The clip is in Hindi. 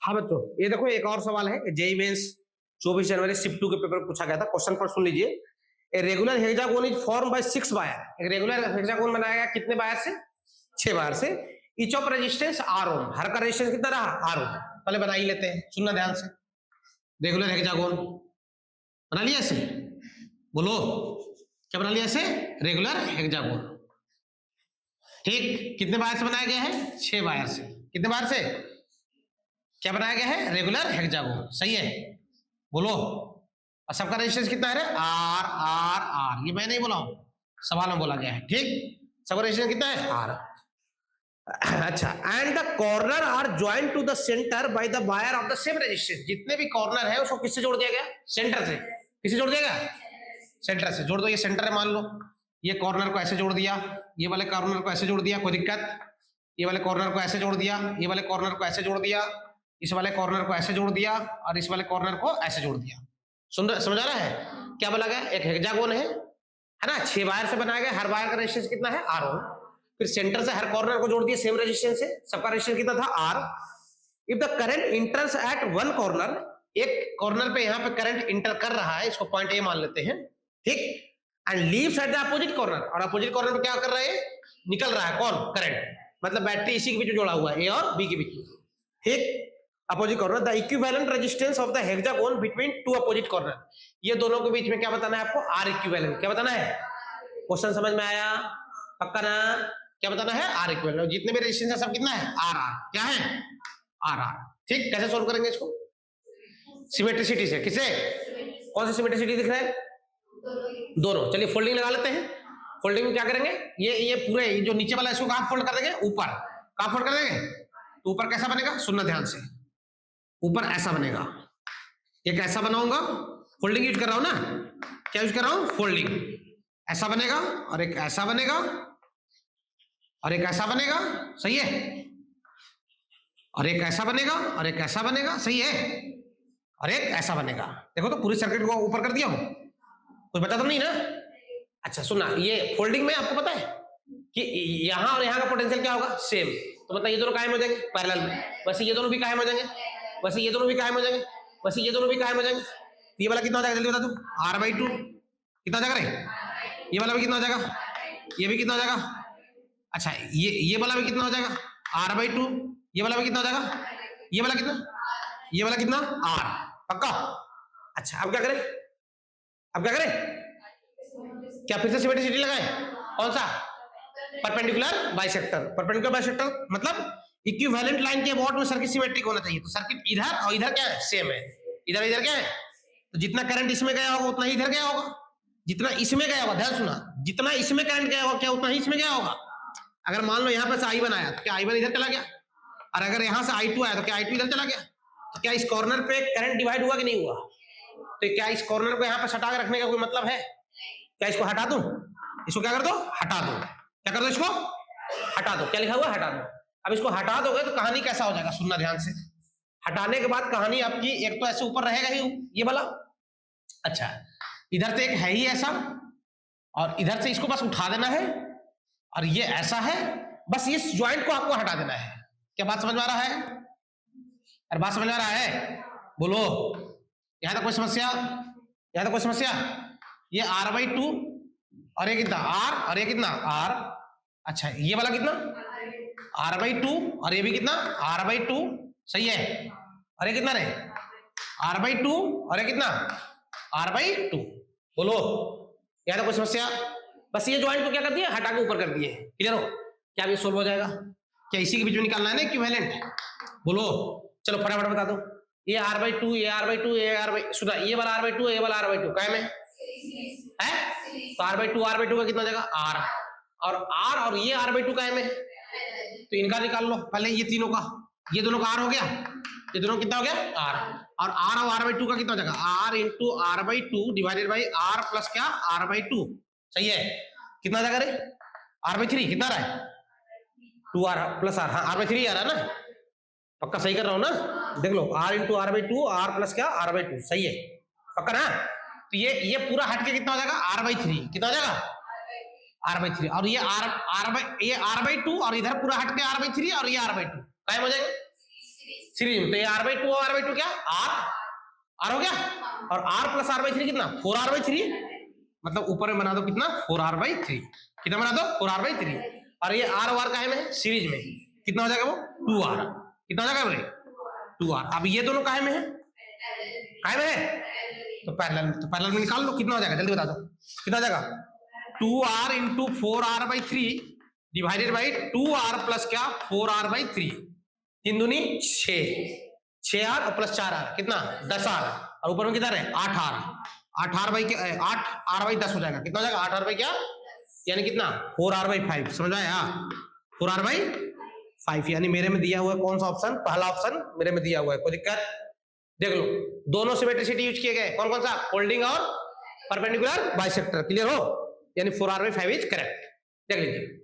हाँ बच्चों, ये देखो एक और सवाल है जेईई मेंस 24 जनवरी शिफ्ट 2 के पेपर में पूछा गया था। क्वेश्चन पर सुन लीजिए। A regular hexagon is form by 6 wire. एक रेगुलर हेक्सागोन बनाया गया कितने वायर से? 6 वायर से। ईच ऑफ रेजिस्टेंस आर ओम। हर का रेजिस्टेंस कितना रहा? आर ओम। पहले बना ही लेते हैं, सुनना ध्यान से। रेगुलर हेक्सागोन बना लिया ऐसे, बोलो क्या बना लिया ऐसे? Regular hexagon. ठीक, कितने वायर से बनाया गया है? 6 वायर से। कितने वायर से क्या बनाया गया है? Regular hexagon. सही है, बोलो। और सबका रेजिस्टेंस कितना है? R r r. ये मैं नहीं बोला हूं, सवाल में बोला गया है। ठीक, सबका रेजिस्टेंस कितना है? आर। अच्छा, and the corner are joint to the center by the wire of the same resistance. जितने भी कॉर्नर है उसको किससे जोड़ दिया गया? सेंटर से। किससे जोड़ दिया गया? सेंटर से। जोड़ दो, ये सेंटर है मान लो, ये कॉर्नर को ऐसे जोड़ दिया, ये वाले कॉर्नर को ऐसे जोड़ दिया, कोई दिक्कत? ये वाले कॉर्नर को ऐसे जोड़ दिया, ये वाले कॉर्नर को ऐसे जोड़ दिया, इस वाले कॉर्नर को ऐसे जोड़ दिया और इस वाले कॉर्नर को ऐसे जोड़ दिया। समझ आ रहा है क्या बोला गया? एक हेक्सागोन है ना, 6 वायर से बनाया गया। हर वायर का रेजिस्टेंस कितना है? आर ओम। फिर सेंटर से हर कॉर्नर को जोड़ दिया सेम रेजिस्टेंस से। सबका रेजिस्टेंस कितना था? R. If the current enters at one corner, एक कॉर्नर पे यहाँ पे करंट इंटर कर रहा है, इसको पॉइंट ए मान लेते हैं। ठीक, and leaves at the opposite corner, और अपोजिट कॉर्नर पे क्या कर रहा है? निकल रहा है कौन? करंट। मतलब बैटरी इसी के बीच में जोड़ा हुआ है, ए और बी के बीच में। ठीक, opposite corner. The equivalent resistance of the hexagon between two opposite corner. ये दोनों के बीच में क्या बताना है आपको? R equivalent. क्या बताना है? क्वेश्चन समझ में आया? पक्का ना? क्या बताना है? R equivalent. जितने भी रेजिस्टेंस है सब कितना है? R r. क्या है? R r. ठीक, कैसे सोल्व करेंगे इसको? सिमेट्रिसिटी से। किसे? कौन सी सिमेट्रिसिटी दिख रहा है? दोनों। चलिए फोल्डिंग लगा लेते हैं। फोल्डिंग में क्या करेंगे? ये पूरे जो नीचे वाला इसको कहां फोल्ड कर देंगे? ऊपर। कहां फोल्ड कर देंगे? तो ऊपर कैसा बनेगा? सुनना ध्यान से। ऊपर ऐसा बनेगा। एक ऐसा बनाऊंगा, फोल्डिंग यूज कर रहा हूं ना, क्या यूज कर रहा हूं? फोल्डिंग। ऐसा बनेगा और एक ऐसा बनेगा और एक ऐसा बनेगा। सही है, और एक ऐसा बनेगा और एक ऐसा बनेगा। सही है, और एक ऐसा बनेगा। देखो तो पूरी सर्किट को ऊपर कर दिया हूं, कुछ बता तो नहीं ना? अच्छा सुनना, ये फोल्डिंग में आपको पता है कि यहां और यहां का पोटेंशियल क्या होगा? सेम। तो मतलब ये दोनों कायम हो जाएंगे पैरेलल में। वैसे ये दोनों भी कायम हो जाएंगे, वैसे ये दोनों भी कायम हो जाएंगे, वैसे ये दोनों भी कायम हो जाएंगे। ये वाला कितना हो जाएगा? जल्दी बता दो। r/2 कितना हो जाएगा रे? ये वाला भी कितना हो जाएगा? ये भी कितना हो जाएगा? अच्छा, ये वाला भी कितना हो जाएगा? r/2। ये वाला भी कितना हो जाएगा? ये वाला कितना? ये वाला कितना? r। पक्का? अच्छा, अब क्या करें? अब क्या करें? क्या फिर से सिमेट्रिसिटी लगाएं? कौन सा? Perpendicular bisector. परपेंडिकुलर बाइसेक्टर मतलब इक्विवेलेंट लाइन के अबाउट में सर्किट सिमेट्रिक होना चाहिए। तो सर्किट इधर और इधर क्या है? सेम है। इधर इधर क्या है? तो जितना करंट इसमें गया होगा उतना ही इधर गया होगा। जितना इसमें गया होगा, ध्यान सुना, जितना इसमें करंट गया होगा क्या उतना ही इसमें गया होगा। अगर मान लो यहाँ पे से I1 आया तो क्या I1 इधर चला गया? और अगर यहाँ से I2 आया तो क्या I2 इधर चला गया? तो क्या इस कॉर्नर पे करंट डिवाइड हुआ कि नहीं हुआ? तो क्या इस कॉर्नर को यहाँ पे सटा के रखने का कोई मतलब है? क्या इसको हटा दूं? इसको क्या कर दो? हटा दो। क्या कर दो? इसको हटा दो। क्या लिखा हुआ? हटा दो। अब इसको हटा दोगे तो कहानी कैसा हो जाएगा? सुनना ध्यान से। हटाने के बाद कहानी आपकी एक तो ऐसे ऊपर रहेगा ही ये वाला। अच्छा, इधर से एक है ही ऐसा और इधर से इसको बस उठा देना है और ये ऐसा है। बस इस ज्वाइंट को आपको हटा देना है। क्या बात समझ में आ रहा है? अरे बात समझ में आ रहा है? बोलो। यहां तक कोई समस्या? यहां तक कोई समस्या? ये r/2 और ये कितना? r और ये कितना? r। अच्छा, ये वाला कितना? r/2 और ये भी कितना? r/2। सही है, और ये कितना रे? r/2 और ये कितना? r/2। बोलो, यहां तक कोई समस्या? बस ये ज्वाइंट को क्या कर दिया? हटा के ऊपर कर दिए। क्लियर हो? क्या ये सोल्व हो जाएगा? क्या इसी के बीच में निकालना है ना इक्विवेलेंट? बोलो, चलो फटाफट बता दो। ये r/2, ये r/2, ये सुना, ये वाला r/2, ये वाला r/2 कायम है? तो r/2 का कितना हो जाएगा? r और ये r/2 कायम है, तो इनका निकाल लो पहले। ये तीनों का, ये दोनों का r हो गया, ये दोनों कितना हो गया? r। और r/2 का कितना हो जाएगा? r into r/2 divided by r plus क्या? r/2। सही है, कितना आ जाएगा रे? r/3 कितना आ रहा है? 2r plus r। हाँ, r/3 आ रहा है ना? पक्का सही कर रहा हूं ना? देख लो, r into r/2, r plus क्या? r/2। सही है, पक्का ना? तो ये पूरा हट के कितना हो जाएगा? r/3। कितना हो जाएगा? r/3। और ये r/2 और इधर पूरा हट के r/3 और ये r/2 कायम हो जाएगा। सीरीज में, तो ये r/2 क्या r हो गया, और r प्लस r/3 कितना 4r/3, मतलब ऊपर में बना दो कितना 4r/3, कितना बना दो 4r/3, और ये r और r काहे में है सीरीज में, कितना हो जाएगा वो 2r, कितना हो जाएगा बोले 2r। अब ये दोनों काहे में है, काहे में है, तो पैरेलल में निकाल लो, कितना हो जाएगा जल्दी बता दो, कितना हो जाएगा 2r into 4r/3 divided by 2r plus क्या 4r/3, 3 दूनी 6r और प्लस 4r कितना 10r, और ऊपर में कितना है 8r, 8r/10 हो जाएगा, कितना हो जाएगा 8r/ क्या, यानी कितना 4r/5, समझ में आया 4r/5, यानी मेरे में दिया हुआ है कौन सा ऑप्शन, पहला ऑप्शन मेरे में दिया हुआ है, कोई दिक्कत, देख लो दोनों सिमेट्रिसिटी यूज किए गए, कौन कौन सा फोल्डिंग और परपेंडिकुलर बाइसेक्टर, क्लियर हो, यानी 4r/5 इज करेक्ट, देख लीजिए।